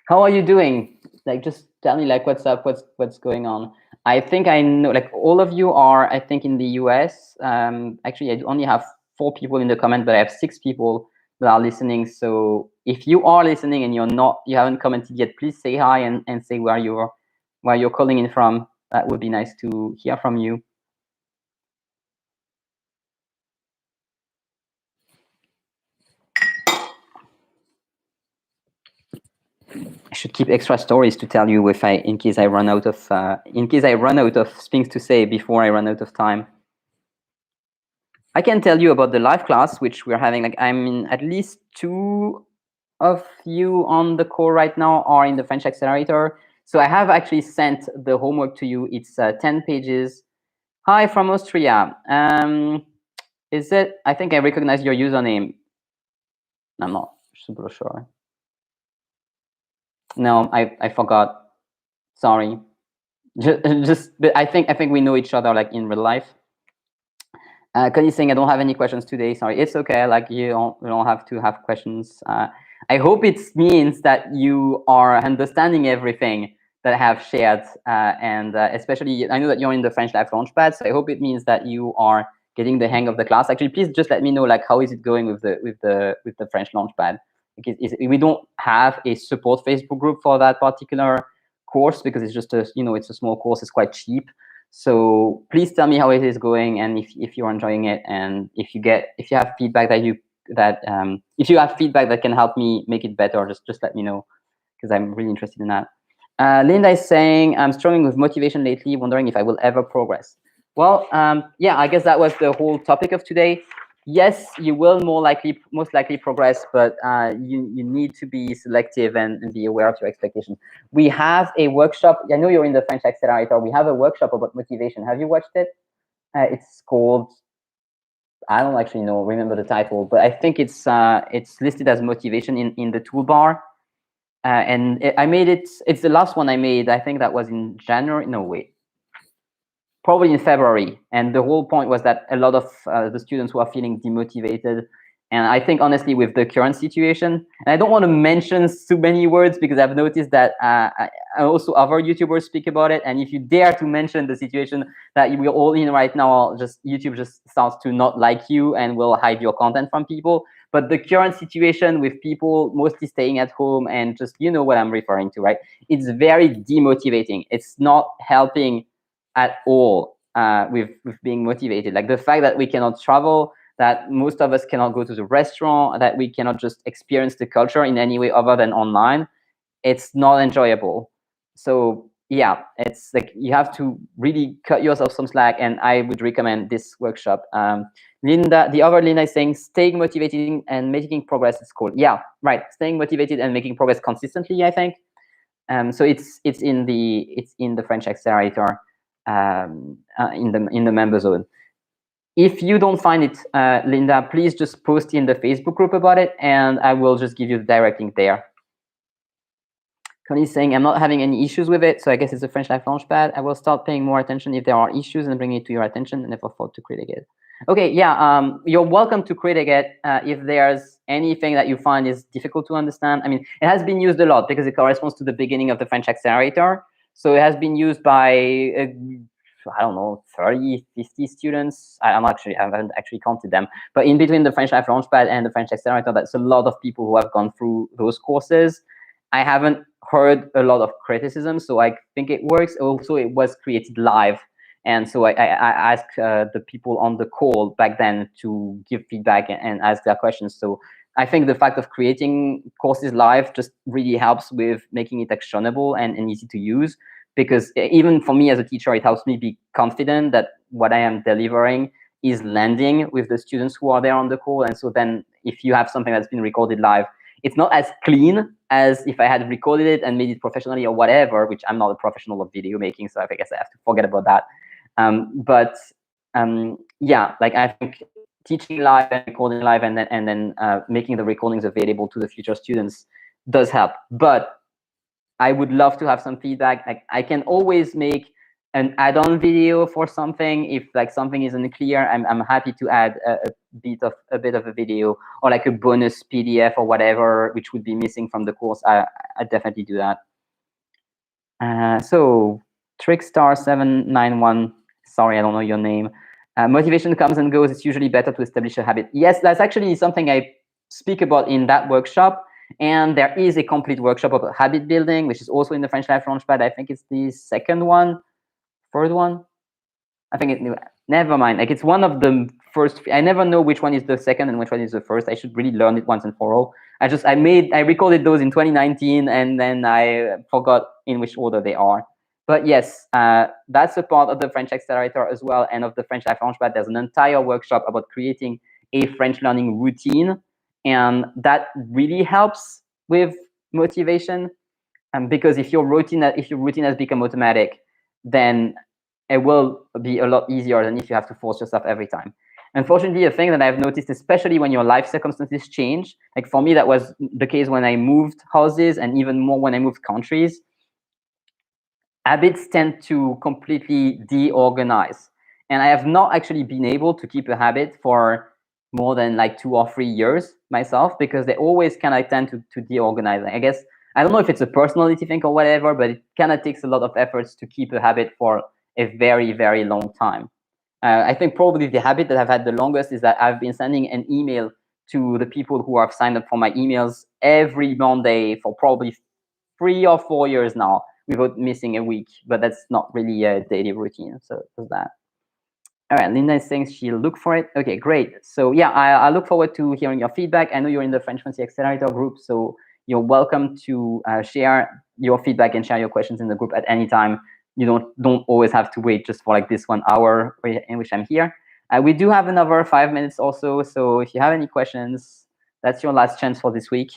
How are you doing? Like, just tell me, like, what's up? What's going on? I think I know, like, all of you are, I think, in the US. Actually, I only have 4 people in the comment, but I have 6 people that are listening. So if you are listening and you haven't commented yet, please say hi and say where you're calling in from. That would be nice to hear from you. I should keep extra stories to tell you in case I run out of things to say before I run out of time. I can tell you about the live class, which we're having. Like, I'm in at least 2 of you on the call right now are in the French Accelerator. So I have actually sent the homework to you. It's 10 pages. Hi from Austria. Is it? I think I recognize your username. I'm not super sure. No, I forgot. Sorry. But I think we know each other like in real life. Connie's saying I don't have any questions today. Sorry, it's okay. Like you don't have to have questions. I hope it means that you are understanding everything that I have shared, and especially I know that you're in the French Live Launchpad, so I hope it means that you are getting the hang of the class. Actually, please just let me know like how is it going with the French Launchpad. We don't have a support Facebook group for that particular course because it's just it's a small course. It's quite cheap. So please tell me how it is going, and if you're enjoying it, and if you have feedback if you have feedback that can help me make it better, just let me know, because I'm really interested in that. Linda is saying, I'm struggling with motivation lately, wondering if I will ever progress. Well, yeah, I guess that was the whole topic of today. Yes, you will most likely progress, but you need to be selective and be aware of your expectations. We have a workshop. I know you're in the French Accelerator. We have a workshop about motivation. Have you watched it? It's called, I don't actually remember the title, but I think it's listed as motivation in the toolbar. I made it. It's the last one I made. I think that was in January. No, wait. Probably in February. And the whole point was that a lot of the students were feeling demotivated. And I think, honestly, with the current situation, and I don't want to mention too many words because I've noticed that also other YouTubers speak about it. And if you dare to mention the situation that we're all in right now, YouTube just starts to not like you and will hide your content from people. But the current situation with people mostly staying at home and just, you know what I'm referring to, right? It's very demotivating. It's not helping at all with being motivated. Like the fact that we cannot travel, that most of us cannot go to the restaurant, that we cannot just experience the culture in any way other than online, it's not enjoyable. So yeah, it's like you have to really cut yourself some slack, and I would recommend this workshop. The other Linda is saying, staying motivated and making progress is cool. Yeah, right. Staying motivated and making progress consistently, I think. So it's in the French Accelerator, in the member zone. If you don't find it, Linda, please just post in the Facebook group about it, and I will just give you the direct link there. Connie's saying, I'm not having any issues with it, so I guess it's a French Life Launchpad. I will start paying more attention if there are issues and bring it to your attention, and never thought to critique it. Okay, yeah, you're welcome to critique it if there's anything that you find is difficult to understand. I mean, it has been used a lot because it corresponds to the beginning of the French Accelerator. So it has been used by, I don't know, 30, 50 students. I haven't actually counted them. But in between the French Life Launchpad and the French Accelerator, that's a lot of people who have gone through those courses. I haven't heard a lot of criticism, so I think it works. Also, it was created live. And so I asked the people on the call back then to give feedback and ask their questions. So I think the fact of creating courses live just really helps with making it actionable and easy to use. Because even for me as a teacher, it helps me be confident that what I am delivering is landing with the students who are there on the call. And so then if you have something that's been recorded live, it's not as clean as if I had recorded it and made it professionally or whatever, which I'm not a professional of video making, so I guess I have to forget about that. Yeah, like I think teaching live and recording live and then making the recordings available to the future students does help. But I would love to have some feedback. Like I can always make an add-on video for something if like something isn't clear. I'm happy to add a bit of a video or like a bonus PDF or whatever which would be missing from the course. I definitely do that. So Trickstar791, sorry, I don't know your name. Motivation comes and goes. It's usually better to establish a habit. Yes, that's actually something I speak about in that workshop. And there is a complete workshop about habit building, which is also in the French Life Launchpad. I think it's the second one, third one. I think never mind. Like it's one of the first. I never know which one is the second and which one is the first. I should really learn it once and for all. I recorded those in 2019 and then I forgot in which order they are. But yes, that's a part of the French Accelerator as well, and of the French Life Launchpad. There's an entire workshop about creating a French learning routine, and that really helps with motivation. Because if your routine has become automatic, then it will be a lot easier than if you have to force yourself every time. Unfortunately, a thing that I've noticed, especially when your life circumstances change, like for me, that was the case when I moved houses and even more when I moved countries, habits tend to completely deorganize. And I have not actually been able to keep a habit for more than like 2 or 3 years myself, because they always kind of tend to deorganize. I guess, I don't know if it's a personality thing or whatever, but it kind of takes a lot of efforts to keep a habit for a very, very long time. I think probably the habit that I've had the longest is that I've been sending an email to the people who have signed up for my emails every Monday for probably 3 or 4 years now, without missing a week. But that's not really a daily routine. So there's that. All right, Linda is saying she'll look for it. Okay, great. So yeah, I look forward to hearing your feedback. I know you're in the French Fluency Accelerator group, so you're welcome to share your feedback and share your questions in the group at any time. You don't always have to wait just for like this 1 hour in which I'm here. We do have another 5 minutes also, so if you have any questions, that's your last chance for this week.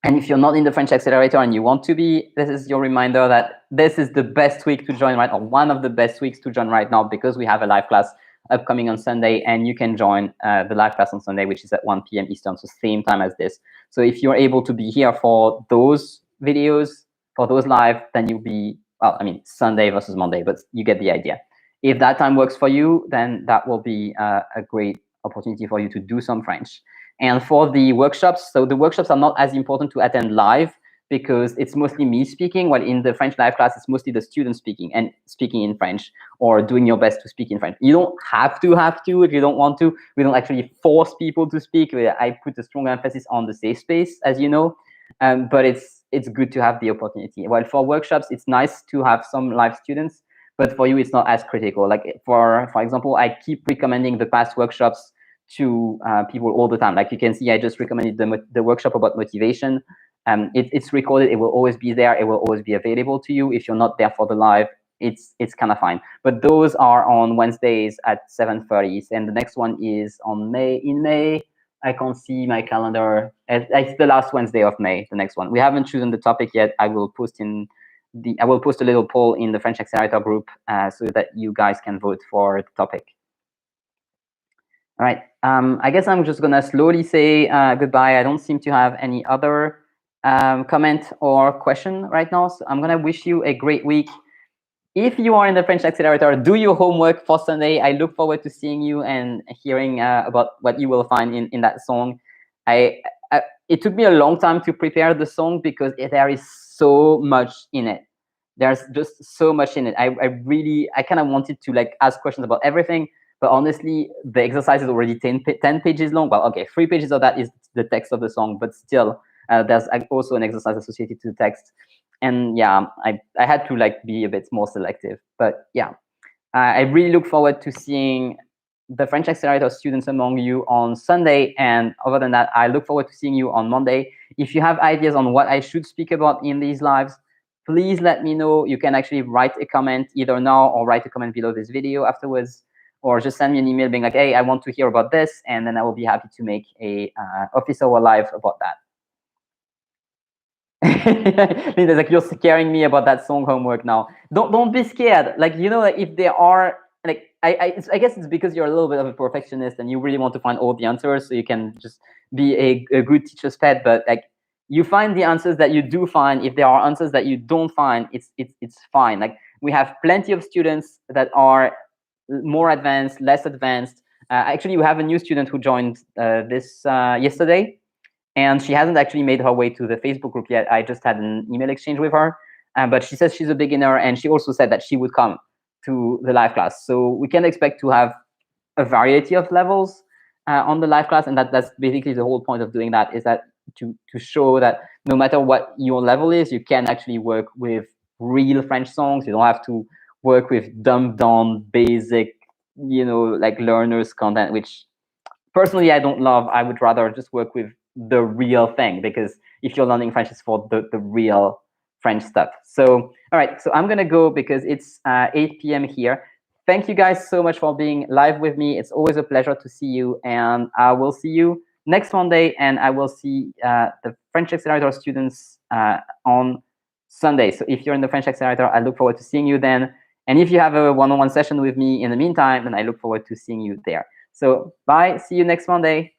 And if you're not in the French Accelerator and you want to be, this is your reminder that this is the best week to join right now, one of the best weeks to join right now, because we have a live class upcoming on Sunday, and you can join the live class on Sunday, which is at 1 p.m. Eastern, so same time as this. So if you're able to be here for those videos, for those live, then you'll be, well, I mean, Sunday versus Monday, but you get the idea. If that time works for you, then that will be a great opportunity for you to do some French. And for the workshops, so the workshops are not as important to attend live because it's mostly me speaking, while in the French live class, it's mostly the students speaking and speaking in French or doing your best to speak in French. You don't have to if you don't want to. We don't actually force people to speak. I put a strong emphasis on the safe space, as you know, but it's good to have the opportunity. While for workshops, it's nice to have some live students, but for you, it's not as critical. Like for example, I keep recommending the past workshops to people all the time. Like you can see, I just recommended the workshop about motivation. It's recorded. It will always be there. It will always be available to you. If you're not there for the live, it's kind of fine. But those are on Wednesdays at 7:30, and the next one is on in May. I can't see my calendar. It's the last Wednesday of May. The next one. We haven't chosen the topic yet. I will post a little poll in the French Accelerator group so that you guys can vote for the topic. All right, I guess I'm just gonna slowly say goodbye. I don't seem to have any other comment or question right now. So I'm gonna wish you a great week. If you are in the French Accelerator, do your homework for Sunday. I look forward to seeing you and hearing about what you will find in that song. It took me a long time to prepare the song because there is so much in it. There's just so much in it. I kind of wanted to like ask questions about everything. But honestly, the exercise is already 10 pages long. Well, okay, 3 pages of that is the text of the song, but still, there's also an exercise associated to the text. And yeah, I had to like be a bit more selective. But yeah, I really look forward to seeing the French Accelerator students among you on Sunday. And other than that, I look forward to seeing you on Monday. If you have ideas on what I should speak about in these lives, please let me know. You can actually write a comment either now or write a comment below this video afterwards. Or just send me an email being like, hey, I want to hear about this, and then I will be happy to make a office hour live about that. Linda's like, you're scaring me about that song homework now. Don't be scared. Like, you know, like if there are like I guess it's because you're a little bit of a perfectionist and you really want to find all the answers so you can just be a good teacher's pet. But like you find the answers that you do find. If there are answers that you don't find, it's fine. Like we have plenty of students that are more advanced, less advanced. Actually, we have a new student who joined this yesterday, and she hasn't actually made her way to the Facebook group yet. I just had an email exchange with her, but she says she's a beginner, and she also said that she would come to the live class. So we can expect to have a variety of levels on the live class, and that's basically the whole point of doing that, is that to show that no matter what your level is, you can actually work with real French songs. You don't have to work with dumbed down basic, you know, like learners content, which personally I don't love. I would rather just work with the real thing, because if you're learning French, it's for the real French stuff. So, all right, so I'm gonna go because it's 8 p.m. here. Thank you guys so much for being live with me. It's always a pleasure to see you, and I will see you next Monday, and I will see the French Accelerator students on Sunday. So if you're in the French Accelerator, I look forward to seeing you then. And if you have a one-on-one session with me in the meantime, then I look forward to seeing you there. So bye, see you next Monday.